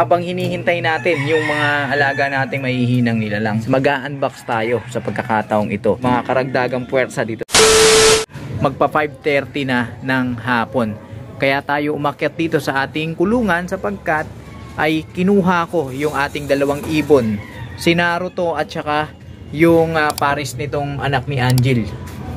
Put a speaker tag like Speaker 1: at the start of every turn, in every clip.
Speaker 1: Habang hinihintay natin yung mga alaga nating mahihinang nilalang, mag-unbox tayo sa pagkakataong ito. Mga karagdagang puwersa dito. Magpa 5:30 na ng hapon. Kaya tayo umakyat dito sa ating kulungan sapagkat ay kinuha ko yung ating dalawang ibon. Si Naruto at saka yung pares nitong anak ni Angel.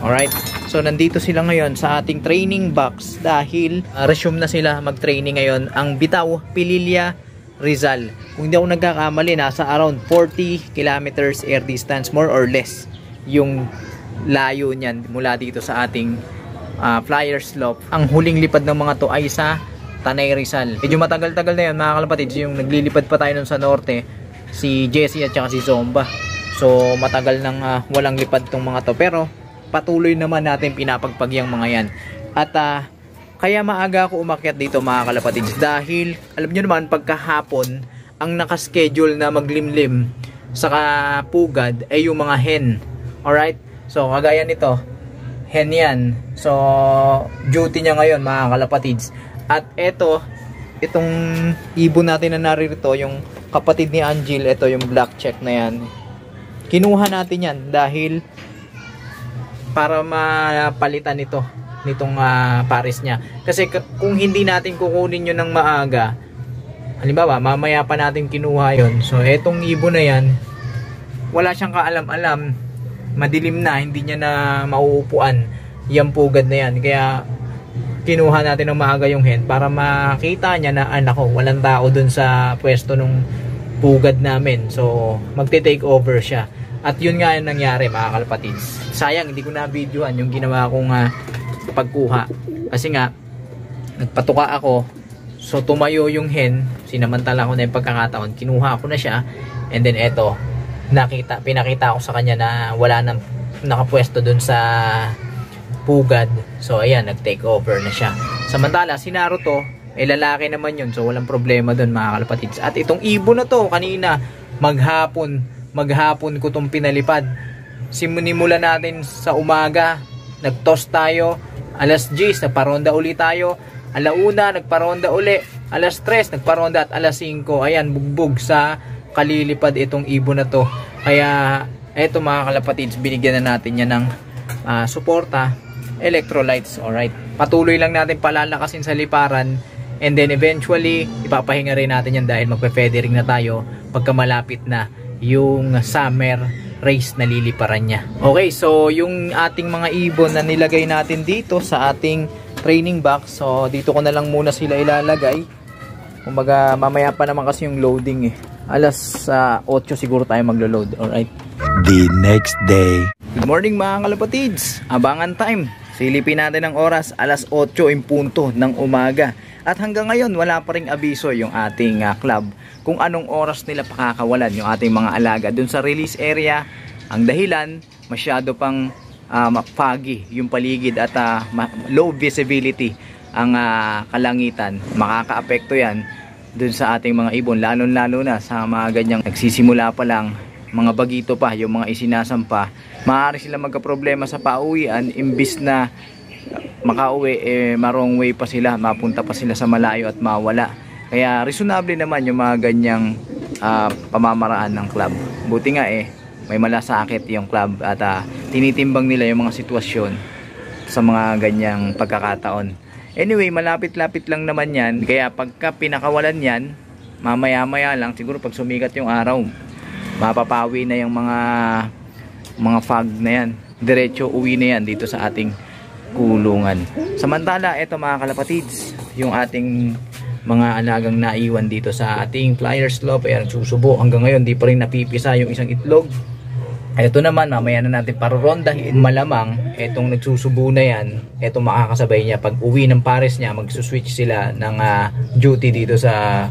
Speaker 1: Alright? So nandito sila ngayon sa ating training box dahil resume na sila mag-training ngayon. Ang bitaw, Pililla, Rizal. Kung hindi ako nagkakamali, nasa around 40 kilometers air distance, more or less yung layo niyan mula dito sa ating flyer slope. Ang huling lipad ng mga to ay sa Tanay Rizal. Medyo matagal-tagal na yun mga kalapatids. Yung naglilipad pa tayo nun sa norte, si Jessie at saka si Zomba. So matagal nang walang lipad tong mga to, pero patuloy naman natin pinapagpag yung mga yan. At kaya maaga ako umakyat dito mga kalapatids dahil alam nyo naman pagkahapon ang nakaschedule na maglimlim sa pugad ay yung mga hen. Alright? So kagaya nito, hen yan. So duty niya ngayon mga kalapatids. At itong ibon natin na naririto, yung kapatid ni Angel, ito yung black check na yan. Kinuha natin yan dahil para mapalitan nitong pares niya. Kasi kung hindi natin kukunin yun ng maaga, halimbawa mamaya pa natin kinuha yun, so etong ibon na yan wala siyang kaalam-alam, madilim na, hindi niya na mauupuan yung pugad na yan. Kaya kinuha natin ng maaga yung hen para makita niya na nako, walang tao dun sa pwesto nung pugad namin, so magte-take over siya. At yun nga yung nangyari mga kalapatids. Sayang hindi ko na videoan yung ginawa kong pagkuha kasi nga nagpatuka ako, so tumayo yung hen, sinamantala ko na yung pagkakataon, kinuha ko na siya, and then eto pinakita ko sa kanya na wala nang nakapwesto dun sa pugad. So ayan, nag-take over na siya. Samantala si Naruto lalaki naman yun, so walang problema dun mga kalapatids. At itong ibon na to kanina maghapon ko itong pinalipad. Simula natin sa umaga, nag-toss tayo, alas 10 nagparonda uli tayo, alauna nagparonda uli, alas 3 nagparonda, at alas 5 ayan, bugbog sa kalilipad itong ibon na to. Kaya eto mga kalapatids, binigyan na natin yan ng suporta, electrolytes. Alright, patuloy lang natin palalakasin sa liparan, and then eventually ipapahinga rin natin yan dahil magpe-feathering na tayo pagka malapit na yung summer race na liliparan niya. Okay, so yung ating mga ibon na nilagay natin dito sa ating training box, so dito ko na lang muna sila ilalagay. Kumbaga mamaya pa naman kasi yung loading alas 8 siguro tayo maglo-load. Alright,
Speaker 2: the next day.
Speaker 1: Good morning mga kalapatids, abangan time. Silipin natin ang oras, alas 8 in punto ng umaga. At hanggang ngayon wala pa ring abiso yung ating club kung anong oras nila pakakawalan yung ating mga alaga dun sa release area. Ang dahilan, masyado pang foggy yung paligid at low visibility ang kalangitan. Makakaapekto yan dun sa ating mga ibon, lalo na sa mga ganyang nagsisimula pa lang, mga bagito pa, yung mga isinasampa. Maaari sila magka-problema sa pauwian, imbis na makauwi, marong way pa sila, mapunta pa sila sa malayo at mawala. Kaya reasonable naman yung mga ganyang pamamaraan ng club. Buti nga may malasakit yung club at tinitimbang nila yung mga sitwasyon sa mga ganyang pagkakataon. Anyway, malapit-lapit lang naman yan, kaya pagka pinakawalan yan, mamaya-maya lang, siguro pag sumikat yung araw, mapapawi na yung mga fog na yan, diretso uwi na yan dito sa ating kulungan. Samantala, eto mga kalapatids, yung ating mga alagang naiwan dito sa ating flyer slope ay nagsusubo. Hanggang ngayon di pa rin napipisa yung isang itlog. Ito naman, mamaya na natin parurondahin. Malamang etong nagsusubo na yan, etong makakasabay niya pag uwi ng pares niya, magsuswitch sila ng duty dito sa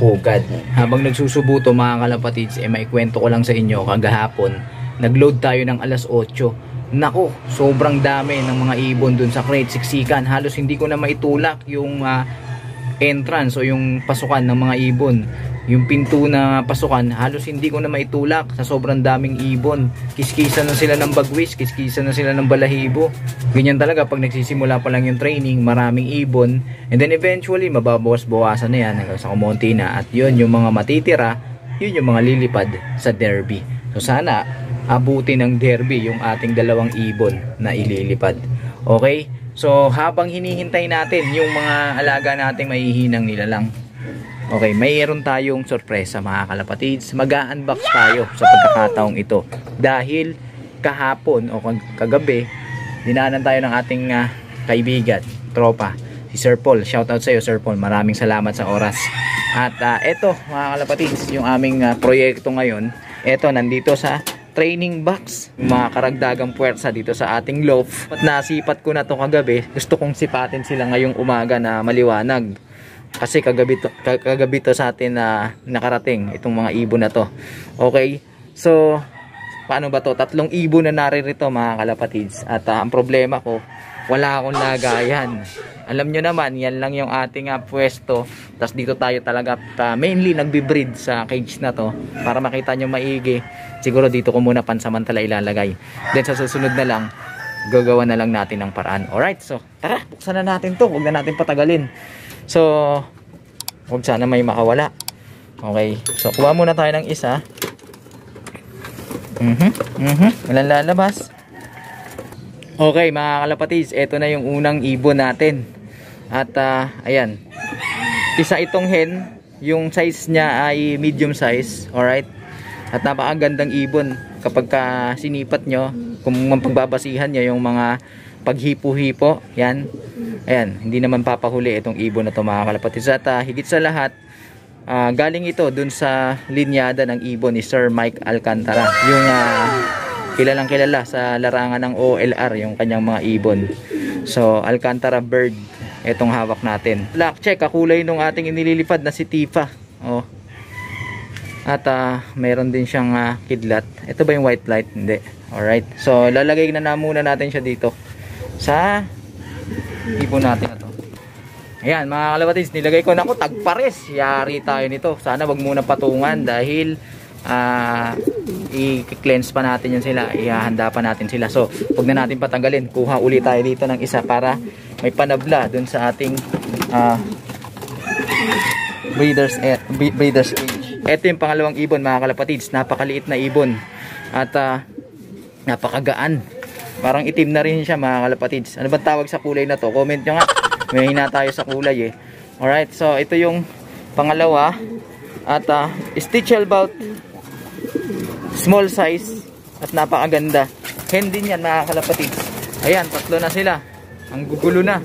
Speaker 1: pugad. Habang nagsusubo to mga kalapatids, may kwento ko lang sa inyo. Kagahapon nagload tayo ng alas 8. Nako, sobrang dami ng mga ibon dun sa crate, siksikan. Halos hindi ko na maitulak yung entrance o yung pasukan ng mga ibon. Yung pinto na pasukan, halos hindi ko na maitulak sa sobrang daming ibon. Kiskisa na sila ng bagwis, kiskisa na sila ng balahibo. Ganyan talaga pag nagsisimula pa lang yung training, maraming ibon. And then eventually, mababawas-bawasan na yan hanggang sa kumonti na. At yun, yung mga matitira, yun yung mga lilipad sa derby. So sana, abutin ng derby yung ating dalawang ibon na ililipad. Okay? So habang hinihintay natin yung mga alaga nating mahihinang nilalang, okay, mayroon tayong sorpresa mga kalapatids. Mag-a-unbox tayo sa pagkakataong ito. Dahil kahapon o kagabi, dinaanan tayo ng ating kaibigan, tropa, si Sir Paul. Shoutout sa iyo, Sir Paul. Maraming salamat sa oras. At eto mga kalapatids, yung aming proyekto ngayon, eto nandito sa training box. Mga karagdagang puwersa dito sa ating loaf. At nasipat ko na to kagabi. Gusto kong sipatin sila ngayong umaga na maliwanag. Kasi kagabi to sa atin na nakarating itong mga ibon na to. Okay? So, paano ba to? 3 ibon na naririto mga kalapatids. At ang problema ko, wala akong lagayan. Alam nyo naman, yan lang yung ating pwesto. Tapos dito tayo talaga mainly nagbe-breed sa cage na to. Para makita nyo maigi. Siguro dito ko muna pansamantala ilalagay. Then sa susunod na lang, gagawa na lang natin ng paraan. Alright, so tara, buksan na natin to. Huwag na natin patagalin. So, huwag sana may makawala. Okay, so kuha muna tayo ng isa. Walang lalabas. Okay mga kalapatids, ito na yung unang ibon natin. At ayan, isa itong hen. Yung size niya ay medium size. Alright. At napakagandang ibon. Kapag sinipat nyo, kung pagbabasihan nyo yung mga paghipo-hipo, yan. Ayan, hindi naman papahuli itong ibon na ito mga kalapatids. At higit sa lahat, galing ito dun sa linyada ng ibon ni Sir Mike Alcantara. Yung kilalang kilala sa larangan ng OLR, yung kanyang mga ibon. So, Alcantara bird, itong hawak natin. Black check, kakulay nung ating inililipad na si Tifa. Oh. At mayroon din siyang kidlat. Ito ba yung white light? Hindi. Alright. So, lalagay na muna natin siya dito sa ibon natin na to. Ayan mga kalapatids, nilagay ko na tagpares. Yari tayo nito. Sana wag muna patungan dahil i-cleanse pa natin yan sila. Ihahanda pa natin sila. So wag na natin patanggalin. Kuha ulit tayo dito ng isa para may panabla dun sa ating breeders cage. Ito yung pangalawang ibon mga kalapatids. Napakaliit na ibon. At napakagaan. Parang itim na rin siya mga kalapatids. Ano ba tawag sa kulay na to? Comment nyo nga. May hina tayo sa kulay eh. Alright, so ito yung pangalawa. At stitch about small size. At napakaganda. Hen din yan mga kalapatids. Ayan, 3 na sila. Ang gugulo na.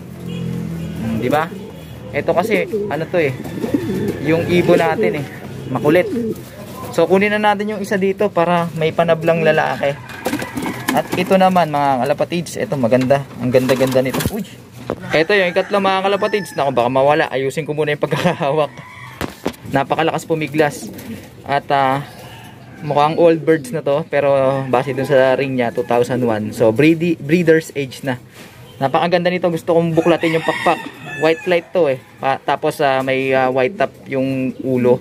Speaker 1: Diba? Ito kasi, ano to eh. Yung ibon natin eh. Makulit. So kunin na natin yung isa dito para may panablang lalaki. At ito naman mga kalapatids, ito maganda. Ang ganda-ganda nito. Uy! Ito yung ikatlo mga kalapatids. Naku, baka mawala. Ayusin ko muna yung pagkakahawak. Napakalakas pumiglas. At mukhang old birds na to. Pero base dun sa ring niya, 2001. So breeder's age na. Napakaganda nito. Gusto kong buklatin yung pakpak. White light to eh. Tapos may white top yung ulo.